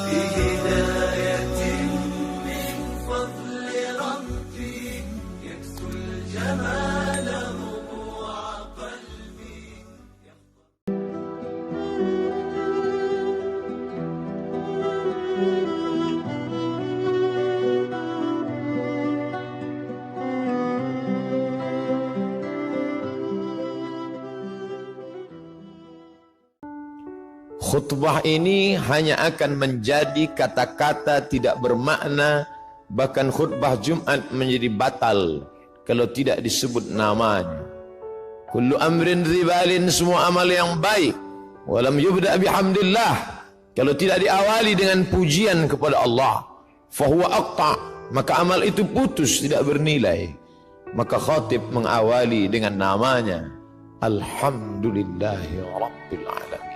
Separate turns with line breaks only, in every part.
بهداية من فضل ربي يكسو الجمال ربوع قلبي.
Khutbah ini hanya akan menjadi kata-kata tidak bermakna, bahkan khutbah Jumat menjadi batal kalau tidak disebut namanya. Kullu amrin ribalin, semua amal yang baik, walam yubda bihamdillah, kalau tidak diawali dengan pujian kepada Allah, fahuwa aqta', maka amal itu putus, tidak bernilai. Maka khatib mengawali dengan namanya, Alhamdulillahi Rabbil Alamin.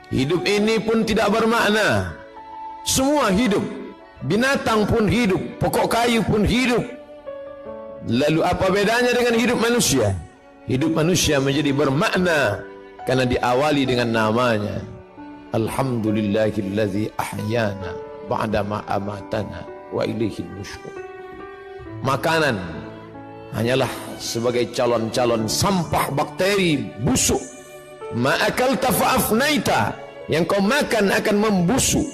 Hidup ini pun tidak bermakna. Semua hidup, binatang pun hidup, pokok kayu pun hidup. Lalu apa bedanya dengan hidup manusia? Hidup manusia menjadi bermakna karena diawali dengan namanya, Alhamdulillahillazi ahyana ba'dama amatana wa ilaihil nusyur. Makanan hanyalah sebagai calon-calon sampah bakteri busuk. Ma'akalta fa'afnaita, yang kau makan akan membusuk,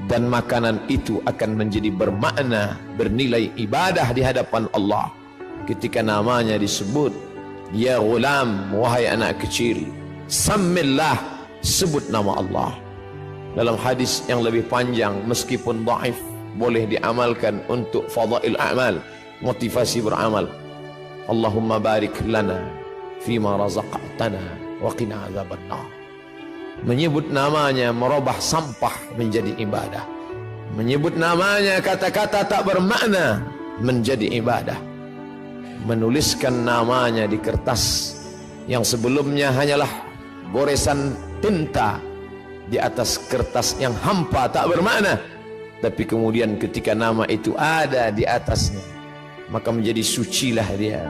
dan makanan itu akan menjadi bermakna, bernilai ibadah di hadapan Allah ketika namanya disebut. Ya ghulam, wahai anak kecil, sammillah, sebut nama Allah. Dalam hadis yang lebih panjang, meskipun dhaif, boleh diamalkan untuk fadail a'mal, motivasi beramal. Allahumma barik lana fima razaqtana wa qina azabannar. Menyebut namanya merubah sampah menjadi ibadah. Menyebut namanya kata-kata tak bermakna menjadi ibadah. Menuliskan namanya di kertas yang sebelumnya hanyalah goresan tinta di atas kertas yang hampa tak bermakna, tapi kemudian ketika nama itu ada di atasnya, maka menjadi sucilah dia.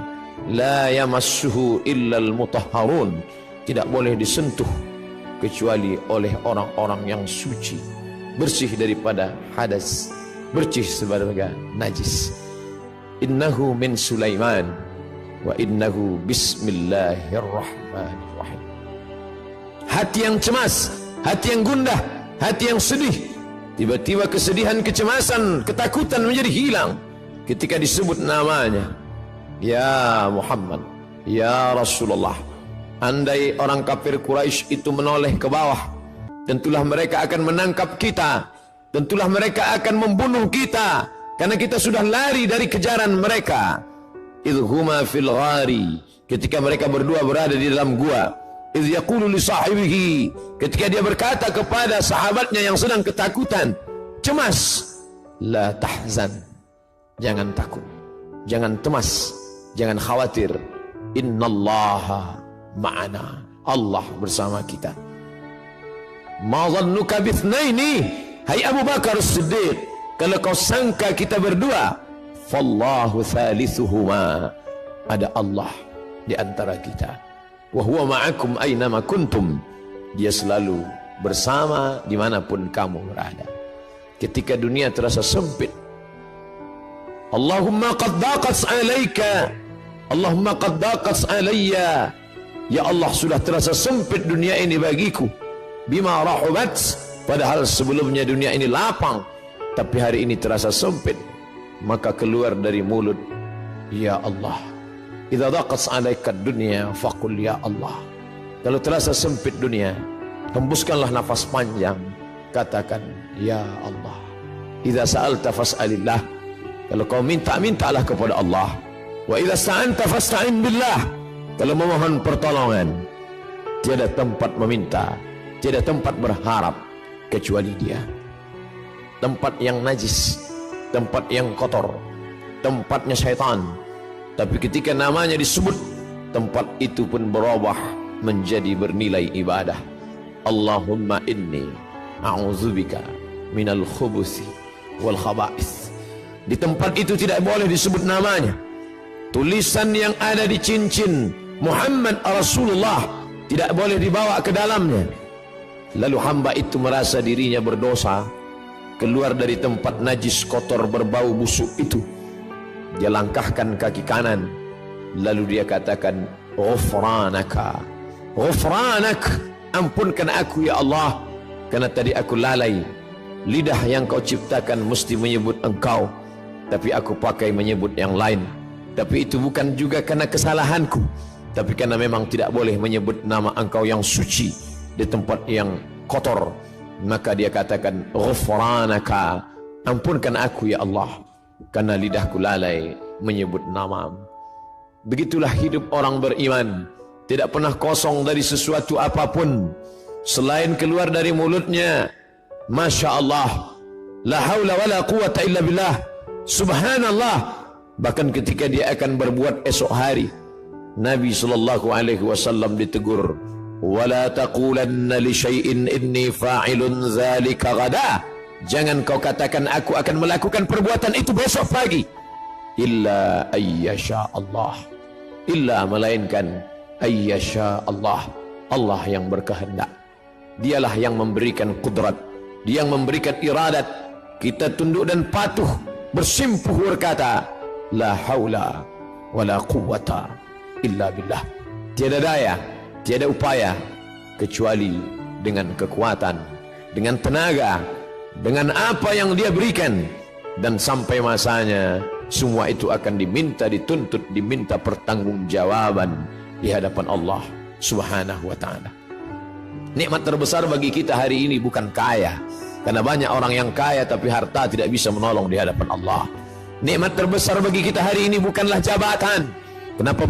La yamassuhu illal mutahharun, tidak boleh disentuh kecuali oleh orang-orang yang suci, bersih daripada hadas, bersih sebagai najis. Innahu min Sulaiman wa innahu bismillahirrahmanirrahim. Hati yang cemas, hati yang gundah, hati yang sedih, tiba-tiba kesedihan, kecemasan, ketakutan menjadi hilang ketika disebut namanya. Ya Muhammad, ya Rasulullah. Andai orang kafir Quraisy itu menoleh ke bawah, tentulah mereka akan menangkap kita, tentulah mereka akan membunuh kita, karena kita sudah lari dari kejaran mereka. Idhuma fil ghari, ketika mereka berdua berada di dalam gua. Idh yaqulu li sahibihi, ketika dia berkata kepada sahabatnya yang sedang ketakutan, cemas, la tahzan, jangan takut, jangan cemas, jangan khawatir, innallaha ma'ana, Allah bersama kita. Ma dhannuka bithnaini, hai Abu Bakar As-Siddiq, kalau kau sangka kita berdua, fallahu thalithuhuma, ada Allah di antara kita. Wa huwa ma'akum aynama kuntum, dia selalu bersama dimanapun kamu berada. Ketika dunia terasa sempit, Allahumma qad daqat alaika, Allahumma qad daqat alayya, ya Allah sudah terasa sempit dunia ini bagiku. Bima rahubat, padahal sebelumnya dunia ini lapang, tapi hari ini terasa sempit. Maka keluar dari mulut, ya Allah. Idza daqat alaika dunya faqul ya Allah. Kalau terasa sempit dunia, hembuskanlah nafas panjang, katakan ya Allah. Idza sa'alta fas'alillah, kalau kau minta, mintalah kepada Allah. Wa idza sta'anta fasta'in billah, kalau memohon pertolongan, tiada tempat meminta, tiada tempat berharap kecuali Dia. Tempat yang najis, tempat yang kotor, tempatnya syaitan. Tapi ketika namanya disebut, tempat itu pun berubah menjadi bernilai ibadah. Allahumma inni a'udzubika minal khubuthi wal khaba'ith. Di tempat itu tidak boleh disebut namanya. Tulisan yang ada di cincin Muhammad Rasulullah tidak boleh dibawa ke dalamnya. Lalu hamba itu merasa dirinya berdosa, keluar dari tempat najis kotor berbau busuk itu. Dia langkahkan kaki kanan, lalu dia katakan, ghufranaka, ghufranak, ampunkan aku ya Allah, karena tadi aku lalai. Lidah yang kau ciptakan mesti menyebut engkau, tapi aku pakai menyebut yang lain. Tapi itu bukan juga karena kesalahanku, tapi karena memang tidak boleh menyebut nama engkau yang suci di tempat yang kotor. Maka dia katakan, ghufranaka, ampunkan aku ya Allah, karena lidahku lalai menyebut namamu. Begitulah hidup orang beriman, tidak pernah kosong dari sesuatu apapun selain keluar dari mulutnya Masya Allah, la haula wa la quwata illa billah, subhanallah. Bahkan ketika dia akan berbuat esok hari, Nabi SAW ditegur, wala taqulanna li syai'in inni fa'ilun dzalika ghada, jangan kau katakan aku akan melakukan perbuatan itu besok pagi, illa ayyasha Allah, illa melainkan ayyasha Allah, Allah yang berkehendak. Dialah yang memberikan kudrat, dia yang memberikan iradat. Kita tunduk dan patuh, bersimpuh berkata, la haula wala quwwata illa billah. Tiada daya, tiada upaya kecuali dengan kekuatan, dengan tenaga, dengan apa yang dia berikan. Dan sampai masanya semua itu akan diminta, dituntut, diminta pertanggungjawaban di hadapan Allah Subhanahu wa ta'ala. Nikmat terbesar bagi kita hari ini bukan kaya, karena banyak orang yang kaya tapi harta tidak bisa menolong di hadapan Allah. Nikmat terbesar bagi kita hari ini bukanlah jabatan. Kenapa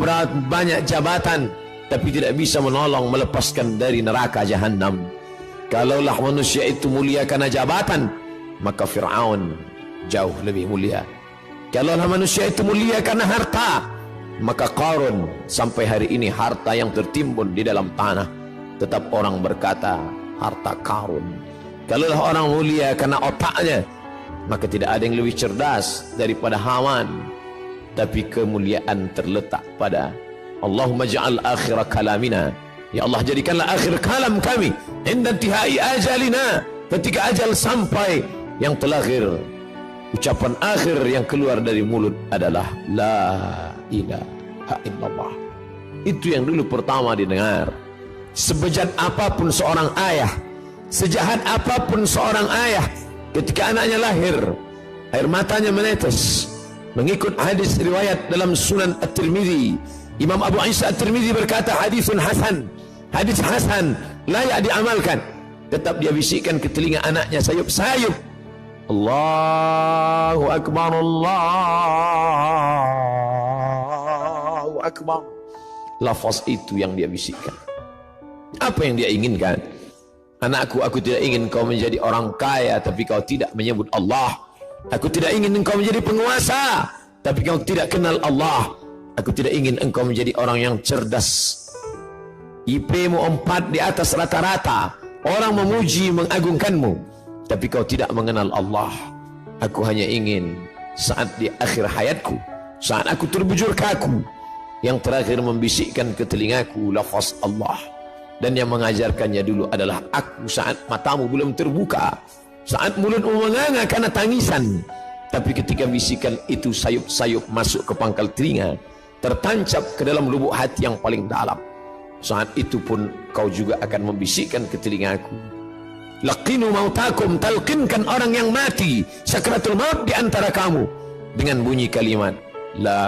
banyak jabatan tapi tidak bisa menolong melepaskan dari neraka jahanam? Kalaulah manusia itu mulia karena jabatan, maka Fir'aun jauh lebih mulia. Kalaulah manusia itu mulia karena harta, maka Qarun sampai hari ini harta yang tertimbun di dalam tanah, tetap orang berkata harta Qarun. Kalaulah orang mulia karena otaknya, maka tidak ada yang lebih cerdas daripada Haman. Tapi kemuliaan terletak pada Allahumma ja'al akhir kalamina, ya Allah jadikanlah akhir kalam kami inda intihai ajalina, ketika ajal sampai, yang terakhir, ucapan akhir yang keluar dari mulut adalah la ilaha illallah. Itu yang dulu pertama didengar. Sebejat apapun seorang ayah, sejahat apapun seorang ayah, ketika anaknya lahir, air matanya menetes. Mengikut hadis riwayat dalam Sunan At-Tirmidzi, Imam Abu Isa At-Tirmidzi berkata hadisun hasan, hadis hasan, layak diamalkan. Tetap dia bisikkan ke telinga anaknya sayup-sayup, Allahu Akbar, Allahu Akbar. Lafaz itu yang dia bisikkan. Apa yang dia inginkan? Anakku, aku tidak ingin kau menjadi orang kaya tapi kau tidak menyebut Allah. Aku tidak ingin engkau menjadi penguasa tapi kau tidak kenal Allah. Aku tidak ingin engkau menjadi orang yang cerdas, IP-mu 4 di atas rata-rata, orang memuji mengagungkanmu, tapi kau tidak mengenal Allah. Aku hanya ingin saat di akhir hayatku, saat aku terbujur kaku, yang terakhir membisikkan ke telingaku lafaz Allah. Dan yang mengajarkannya dulu adalah aku saat matamu belum terbuka, saat mulutmu menganga karena tangisan. Tapi ketika bisikan itu sayup-sayup masuk ke pangkal telinga, tertancap ke dalam lubuk hati yang paling dalam, saat itu pun kau juga akan membisikkan ke telingaku, laqinu mautakum, talqinkan orang yang mati sakratul maut di antara kamu dengan bunyi kalimat la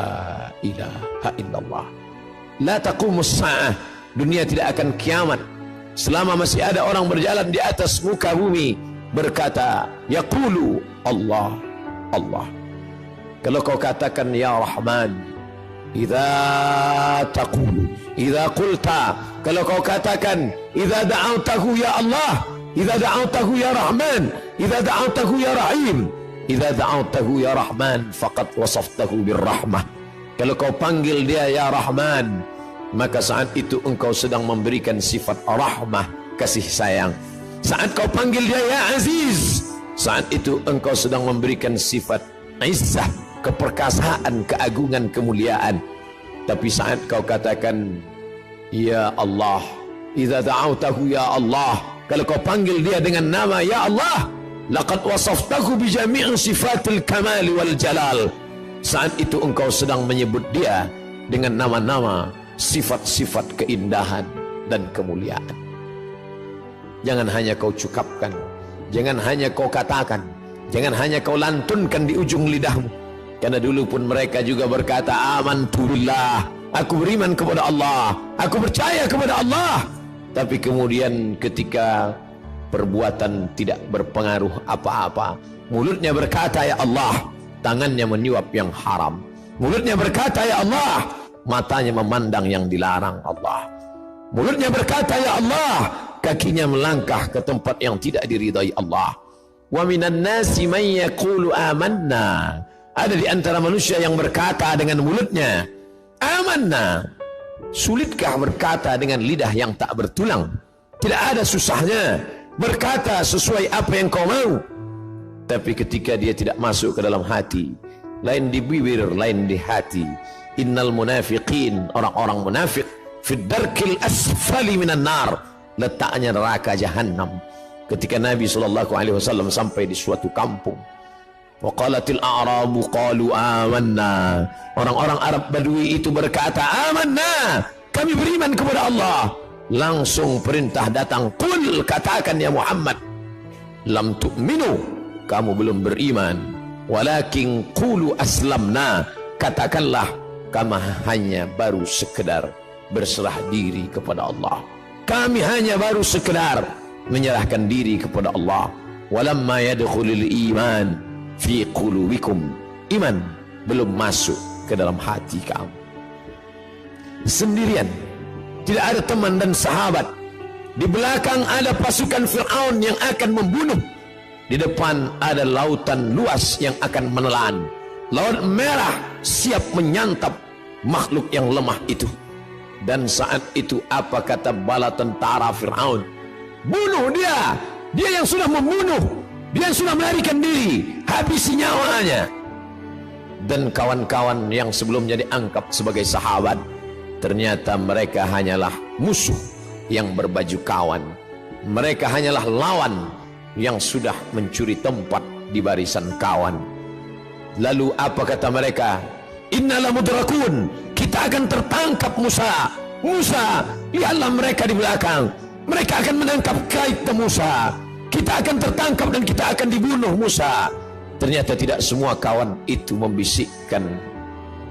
ilaha illallah. La taqumus sa'ah, dunia tidak akan kiamat selama masih ada orang berjalan di atas muka bumi berkata yaqulu Allah, Allah. Kalau kau katakan ya Rahman, idza taqulu, idza qulta, kalau kau katakan idza da'awtahu ya Allah, idza da'awtahu ya Rahman, idza da'awtahu ya Rahim, idza da'awtahu ya Rahman faqad wasaftahu birrahmah. Kalau kau panggil dia ya Rahman, maka saat itu engkau sedang memberikan sifat rahmah, kasih sayang. Saat kau panggil dia ya Aziz, saat itu engkau sedang memberikan sifat izzah, keperkasaan, keagungan, kemuliaan. Tapi saat kau katakan ya Allah, idza da'awtahu ya Allah, Kalau kau panggil dia dengan nama ya Allah, laqad wasaftahu bi jami'i sifatil kamal wal jalal. Saat itu engkau sedang menyebut dia dengan nama-nama, sifat-sifat keindahan dan kemuliaan. Jangan hanya kau cukapkan, jangan hanya kau katakan, jangan hanya kau lantunkan di ujung lidahmu. Karena dulu pun mereka juga berkata, amantu billah, aku beriman kepada Allah, aku percaya kepada Allah. Tapi kemudian ketika perbuatan tidak berpengaruh apa-apa, mulutnya berkata ya Allah, tangannya menyuap yang haram. Mulutnya berkata ya Allah, matanya memandang yang dilarang Allah. Mulutnya berkata ya Allah, kakinya melangkah ke tempat yang tidak diridai Allah. Wa minan nasi man yaqulu amanna. Ada di antara manusia yang berkata dengan mulutnya amanna. Sulitkah berkata dengan lidah yang tak bertulang? Tidak ada susahnya berkata sesuai apa yang kau mau. Tapi ketika dia tidak masuk ke dalam hati, lain di bibir, lain di hati. Innal munafiqin, orang-orang munafik, fid darkil asfali minan nar, letaknya neraka jahanam. Ketika Nabi SAW sampai di suatu kampung, waqalatil a'rabu qalu amanna, orang-orang Arab Badui itu berkata amanna, kami beriman kepada Allah. Langsung perintah datang, qul, katakan ya Muhammad, lam tu'minu, kamu belum beriman, walakin qulu aslamna, katakanlah kami hanya baru sekedar berserah diri kepada Allah. Kami hanya baru sekedar menyerahkan diri kepada Allah. Walamma yadkhulul iman fi qulubikum, iman belum masuk ke dalam hati kamu. Sendirian, tidak ada teman dan sahabat. Di belakang ada pasukan Fir'aun yang akan membunuh. Di depan ada lautan luas yang akan menelan. Laut merah siap menyantap makhluk yang lemah itu. Dan saat itu apa kata bala tentara Fir'aun? Bunuh dia! Dia yang sudah membunuh, dia yang sudah melarikan diri, habisi nyawanya. Dan kawan-kawan yang sebelumnya dianggap sebagai sahabat, ternyata mereka hanyalah musuh yang berbaju kawan. Mereka hanyalah lawan yang sudah mencuri tempat di barisan kawan. Lalu apa kata mereka? Innala mudrakun, kita akan tertangkap Musa. Musa, lihatlah mereka di belakang, mereka akan menangkap kita Musa. Kita akan tertangkap dan kita akan dibunuh Musa. Ternyata tidak semua kawan itu membisikkan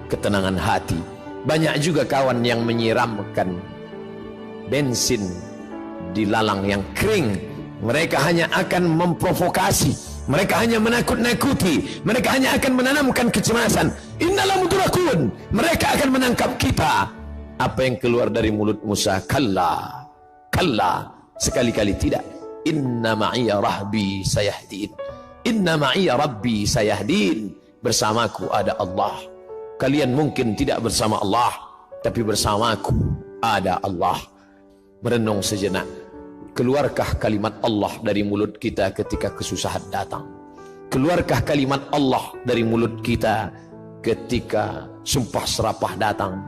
ketenangan hati. Banyak juga kawan yang menyiramkan bensin di lalang yang kering. Mereka hanya akan memprovokasi, mereka hanya menakut-nakuti, mereka hanya akan menanamkan kecemasan. Innala mudrakun, mereka akan menangkap kita. Apa yang keluar dari mulut Musa? Kalla, kalla, sekali-kali tidak. Inna ma'iya rahbi sayahdin, inna ma'iya rabbi sayahdin. Bersamaku ada Allah. Kalian mungkin tidak bersama Allah, tapi bersamaku ada Allah. Merenung sejenak. Keluarkah kalimat Allah dari mulut kita ketika kesusahan datang? Keluarkah kalimat Allah dari mulut kita ketika sumpah serapah datang?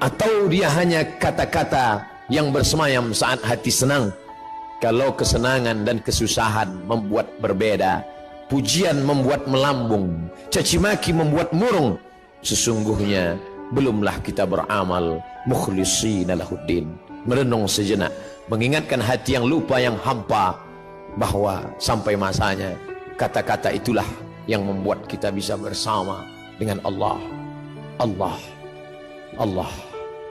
Atau dia hanya kata-kata yang bersemayam saat hati senang? Kalau kesenangan dan kesusahan membuat berbeda, pujian membuat melambung, cacimaki membuat murung, sesungguhnya belumlah kita beramal mukhlishina lahuddin. Merenung sejenak, mengingatkan hati yang lupa, yang hampa, bahwa sampai masanya kata-kata itulah yang membuat kita bisa bersama dengan Allah. Allah, Allah.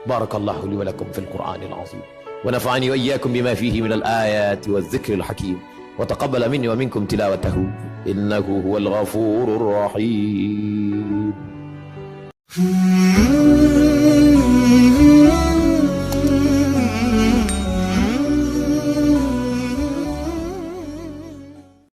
Barakallahu li wa lakum fil Qur'anil azim. Wa nafa'ani wa iyyakum bima fihi minal ayati wadh dhikril hakim. Wa taqabbala minni wa minkum tilawatahu. Innahu huwal ghafurur rahim.